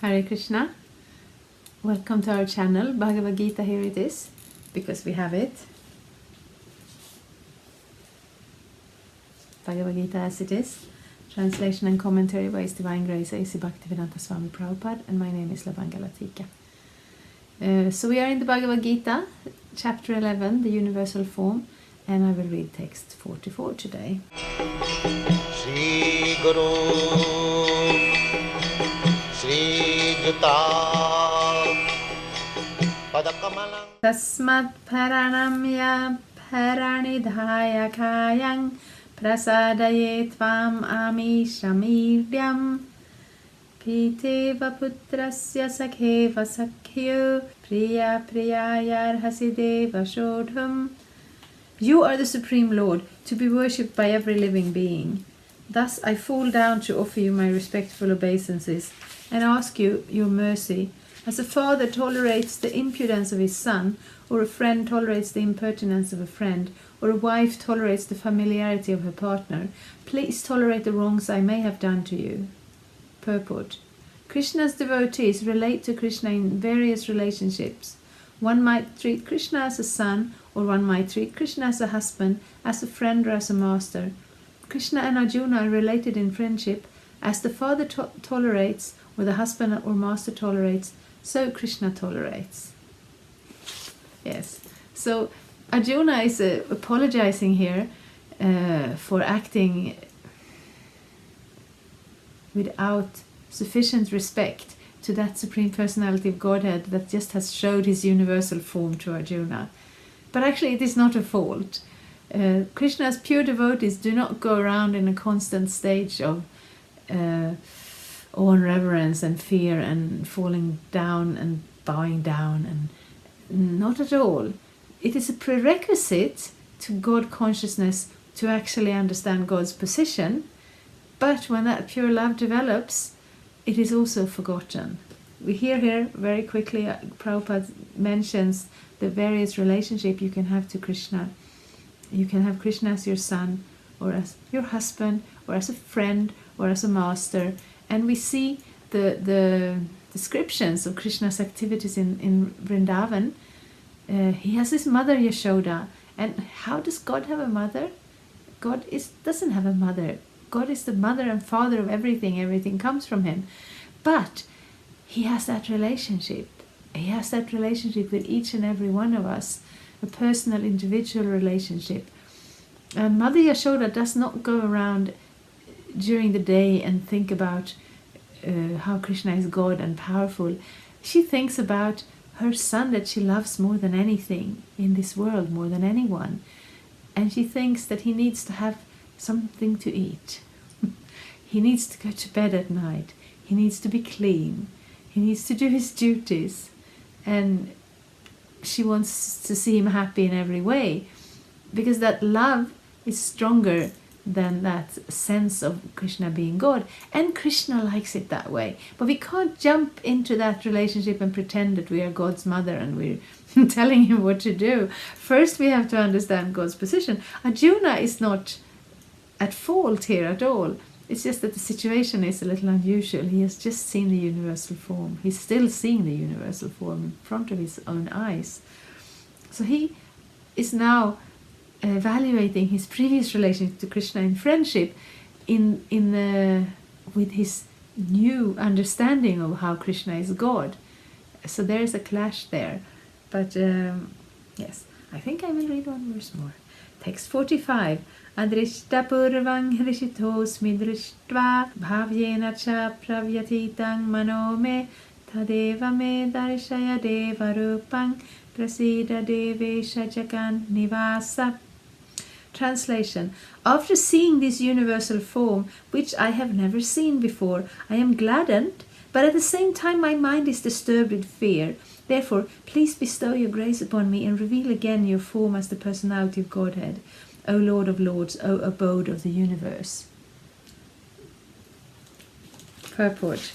Hare Krishna. Welcome to our channel, Bhagavad-gita. Here it is, because we have it. Bhagavad-gita as it is. Translation and commentary by His Divine Grace A.C. Bhaktivedanta Swami Prabhupada, and my name is Latika. So we are in the Bhagavad-gita, chapter 11, the universal form, and I will read text 44 today. Shri Guru Shri Juta Padakamalang Tasmat paranamya paranidhaya kayang prasadaye tvam amishamiryam piteva putrasya sakheva sakhyo priya priyayarhasideva shodham. You are the Supreme Lord, to be worshipped by every living being. Thus I fall down to offer you my respectful obeisances and ask you your mercy. As a father tolerates the impudence of his son, or a friend tolerates the impertinence of a friend, or a wife tolerates the familiarity of her partner, please tolerate the wrongs I may have done to you. Purport. Krishna's devotees relate to Krishna in various relationships. One might treat Krishna as a son, or one might treat Krishna as a husband, as a friend, or as a master. Krishna and Arjuna are related in friendship. As the father tolerates, or the husband or master tolerates, so Krishna tolerates. Yes. So Arjuna is apologizing here for acting without sufficient respect to that Supreme Personality of Godhead that just has showed his universal form to Arjuna. But actually it is not a fault. Krishna's pure devotees do not go around in a constant stage of awe and reverence and fear and falling down and bowing down, and not at all. It is a prerequisite to God consciousness to actually understand God's position, but when that pure love develops, it is also forgotten. We hear here very quickly, Prabhupada mentions the various relationships you can have to Krishna. You can have Krishna as your son, or as your husband, or as a friend, or as a master. And we see the descriptions of Krishna's activities in Vrindavan. He has his mother Yashoda. And how does God have a mother? God doesn't have a mother. God is the mother and father of everything. Everything comes from him. But he has that relationship. He has that relationship with each and every one of us. A personal, individual relationship. And Mother Yashoda does not go around during the day and think about how Krishna is God and powerful. She thinks about her son that she loves more than anything in this world, more than anyone. And she thinks that he needs to have something to eat. He needs to go to bed at night. He needs to be clean. He needs to do his duties. And she wants to see him happy in every way, because that love is stronger than that sense of Krishna being God, and Krishna likes it that way. But we can't jump into that relationship and pretend that we are God's mother and we're telling him what to do. First we have to understand God's position. Arjuna is not at fault here at all. It's just that the situation is a little unusual. He has just seen the universal form. He's still seeing the universal form in front of his own eyes. So he is now evaluating his previous relationship to Krishna in friendship with his new understanding of how Krishna is God. So there is a clash there. But yes, I think I will read one verse more. Text 45. Adrishta purvang hrishitosmi drishtva bhavyena cha pravyatitang manome tadeva me darshaya deva rupang prasida devesha jagan nivasa. Translation. After seeing this universal form, which I have never seen before, I am gladdened, but at the same time my mind is disturbed with fear. Therefore, please bestow your grace upon me and reveal again your form as the personality of Godhead, O Lord of Lords, O abode of the universe. Purport.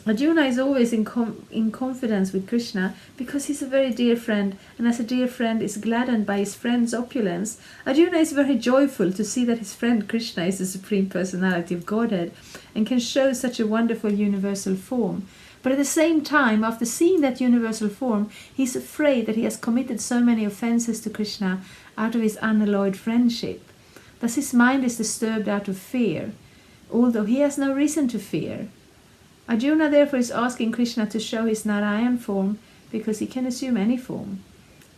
Arjuna is always in confidence with Krishna because he's a very dear friend, and as a dear friend is gladdened by his friend's opulence, Arjuna is very joyful to see that his friend Krishna is the Supreme Personality of Godhead and can show such a wonderful universal form. But at the same time, after seeing that universal form, he's afraid that he has committed so many offenses to Krishna out of his unalloyed friendship. Thus his mind is disturbed out of fear, although he has no reason to fear. Arjuna therefore is asking Krishna to show his Narayan form, because he can assume any form.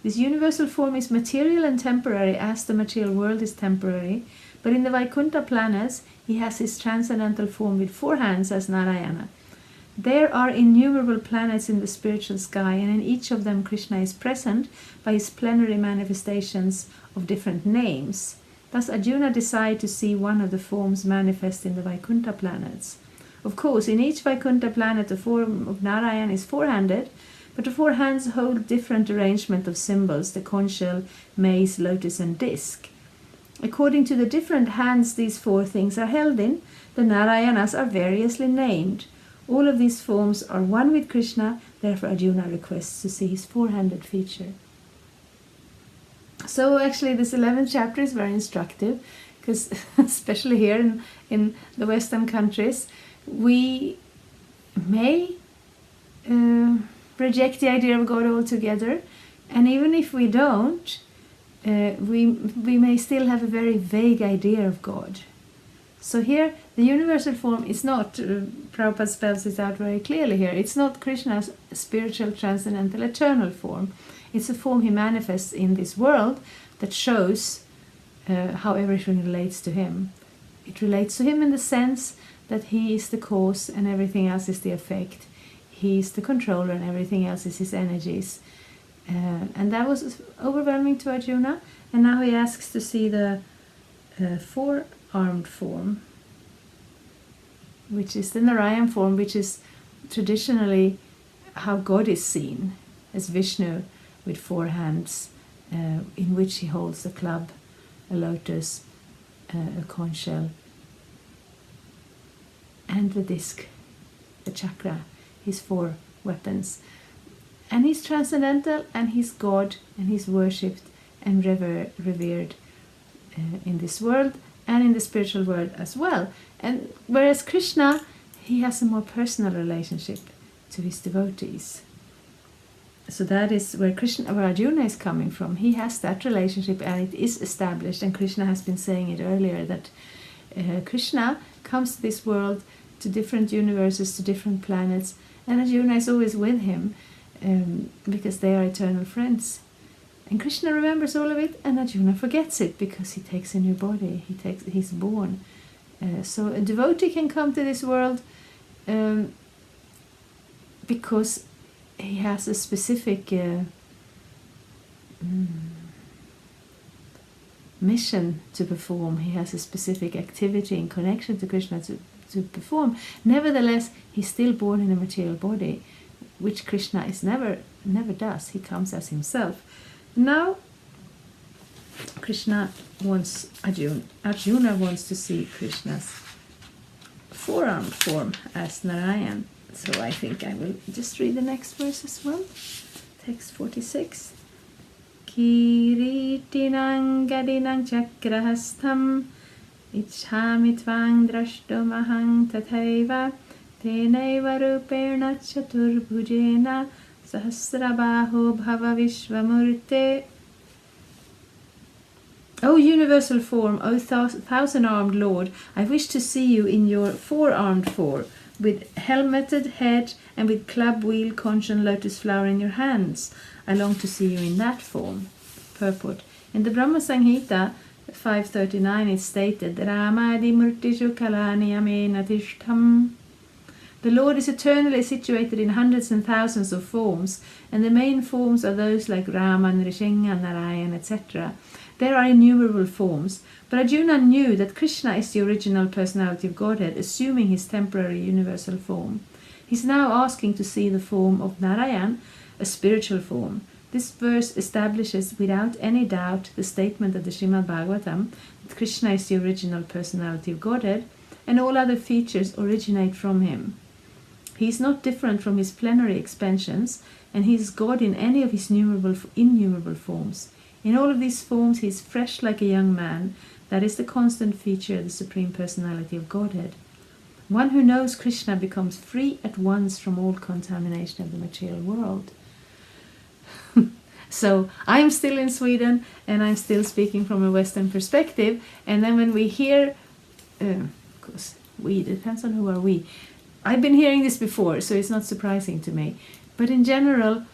This universal form is material and temporary, as the material world is temporary, but in the Vaikuntha planets he has his transcendental form with 4 hands as Narayana. There are innumerable planets in the spiritual sky, and in each of them Krishna is present by his plenary manifestations of different names. Thus Arjuna decided to see one of the forms manifest in the Vaikuntha planets. Of course, in each Vaikuntha planet the form of Narayan is 4-handed, but the 4 hands hold different arrangement of symbols, the conch shell, mace, lotus and disc. According to the different hands these 4 things are held in, the Narayanas are variously named. All of these forms are one with Krishna, therefore Arjuna requests to see his 4-handed feature. So actually this 11th chapter is very instructive, because especially here in the Western countries, we may reject the idea of God altogether, and even if we don't, we may still have a very vague idea of God. So here, the universal form is not, Prabhupada spells it out very clearly here, it's not Krishna's spiritual, transcendental, eternal form. It's a form he manifests in this world that shows how everything relates to him. It relates to him in the sense that he is the cause and everything else is the effect. He is the controller and everything else is his energies. And that was overwhelming to Arjuna. And now he asks to see the 4-armed form, which is the Narayan form, which is traditionally how God is seen, as Vishnu with 4 hands, in which he holds a club, a lotus, a conch shell, and the disc, the chakra, his 4 weapons. And he's transcendental, and he's God, and he's worshipped and revered in this world and in the spiritual world as well. And whereas Krishna, he has a more personal relationship to his devotees. So that is where Arjuna is coming from. He has that relationship, and it is established, and Krishna has been saying it earlier, that Krishna comes to this world, to different universes, to different planets, and Arjuna is always with him, because they are eternal friends. And Krishna remembers all of it, and Arjuna forgets it because he takes a new body. He's born. So a devotee can come to this world because he has a specific mission to perform. He has a specific activity in connection to Krishna to perform. Nevertheless, he's still born in a material body, which Krishna is never does. He comes as himself. Now, Krishna wants Arjuna wants to see Krishna's 4-armed form as Narayan. So I think I will just read the next verse as well. Text 46. Kiritinang gadinang chakrahastham ichhami tvang drashtumahang tathaiva tenaiva ruperna chaturbhujena sahasrabaho bhava vishvamurte. O universal form, O 1,000-armed Lord, I wish to see you in your 4-armed form, with helmeted head and with club, wheel, conch and lotus flower in your hands. I long to see you in that form. Purport. In the Brahma Samhita 539 it's stated, Ramadi murtishu kalani amena tishtham. The Lord is eternally situated in hundreds and thousands of forms, and the main forms are those like Rama, Nrsimha, Narayan, etc. There are innumerable forms, but Arjuna knew that Krishna is the original personality of Godhead, assuming his temporary universal form. He is now asking to see the form of Narayan, a spiritual form. This verse establishes without any doubt the statement of the Srimad Bhagavatam that Krishna is the original personality of Godhead, and all other features originate from him. He is not different from his plenary expansions, and he is God in any of his innumerable forms. In all of these forms he is fresh like a young man. That is the constant feature of the Supreme Personality of Godhead. One who knows Krishna becomes free at once from all contamination of the material world. So I'm still in Sweden, and I'm still speaking from a Western perspective. And then when we hear, of course, it depends on who are we. I've been hearing this before, so it's not surprising to me. But in general,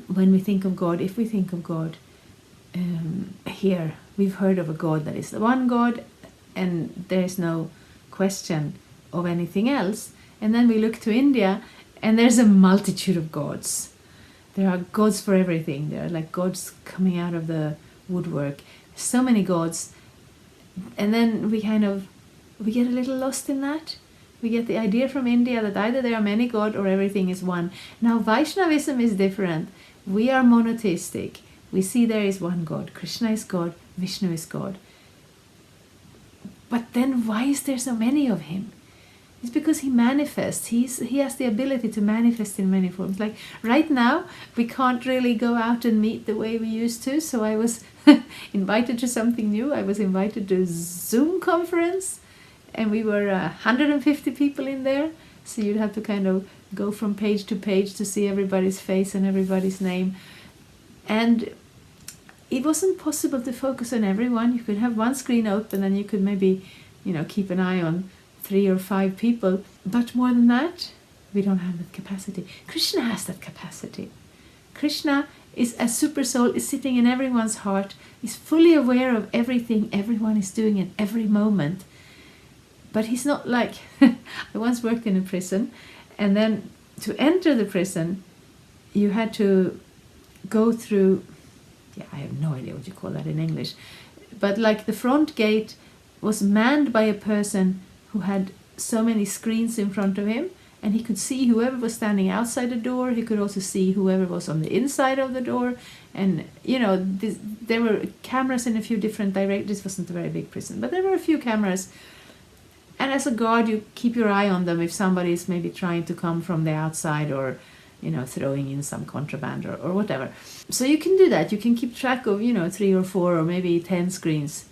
when we think of God, if we think of God, here we've heard of a God that is the one God, and there is no question of anything else. And then we look to India, and there's a multitude of gods. There are gods for everything. There are like gods coming out of the woodwork. So many gods. And then we get a little lost in that. We get the idea from India that either there are many gods or everything is one. Now Vaishnavism is different. We are monotheistic. We see there is one God. Krishna is God. Vishnu is God. But then why is there so many of him? It's because he manifests. He has the ability to manifest in many forms. Like right now, we can't really go out and meet the way we used to. So I was invited to something new. I was invited to a Zoom conference, and we were 150 people in there. So you'd have to kind of go from page to page to see everybody's face and everybody's name. And it wasn't possible to focus on everyone. You could have one screen open, and you could maybe, keep an eye on 3 or 5 people, but more than that, we don't have that capacity. Krishna has that capacity. Krishna is a super soul, is sitting in everyone's heart, is fully aware of everything everyone is doing at every moment. But he's not like, I once worked in a prison, and then to enter the prison, you had to go through, I have no idea what you call that in English, but like the front gate was manned by a person who had so many screens in front of him, and he could see whoever was standing outside the door. He could also see whoever was on the inside of the door. And, there were cameras in a few different directions. This wasn't a very big prison, but there were a few cameras. And as a guard, you keep your eye on them if somebody is maybe trying to come from the outside, or, throwing in some contraband or whatever. So you can do that. You can keep track of, 3 or 4 or maybe 10 screens.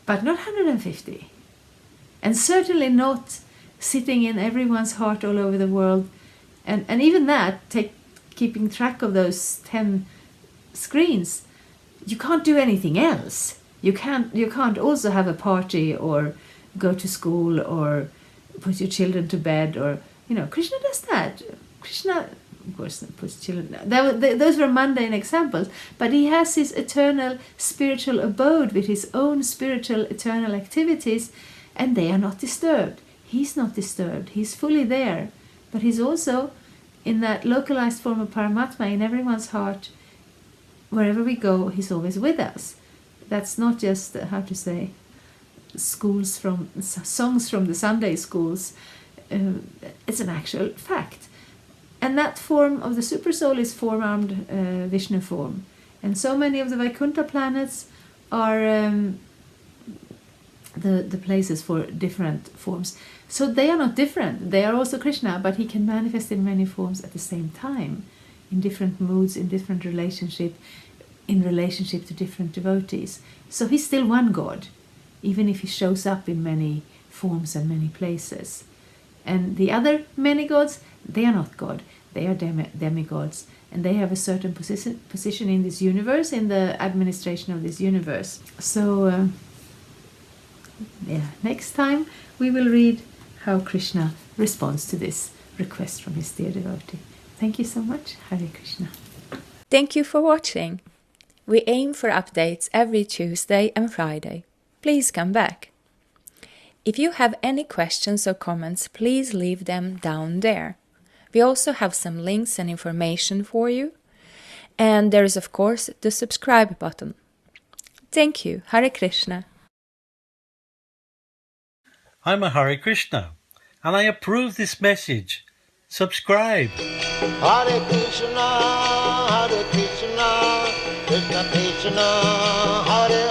But not 150. And certainly not sitting in everyone's heart all over the world. And even that, keeping track of those 10 screens, you can't do anything else. You can't also have a party or go to school or put your children to bed, or, Krishna does that. Krishna, of course, puts children. Those were mundane examples, but he has his eternal spiritual abode with his own spiritual eternal activities, and they are not disturbed. He's not disturbed. He's fully there, but he's also in that localized form of Paramatma in everyone's heart. Wherever we go, he's always with us. That's not just songs from the Sunday schools. It's an actual fact. And that form of the supersoul is four-armed Vishnu form. And so many of the Vaikuntha planets are the places for different forms. So they are not different. They are also Krishna, but he can manifest in many forms at the same time, in different moods, in different relationship to different devotees. So he's still one God, even if he shows up in many forms and many places. And the other many gods, they are not God. They are demigods, and they have a certain position in this universe, in the administration of this universe. So, next time we will read how Krishna responds to this request from his dear devotee. Thank you so much. Hare Krishna. Thank you for watching. We aim for updates every Tuesday and Friday. Please come back. If you have any questions or comments, please leave them down there. We also have some links and information for you. And there is, of course, the subscribe button. Thank you. Hare Krishna. I'm a Hare Krishna, and I approve this message. Subscribe. Hare Krishna, Krishna Krishna, Hare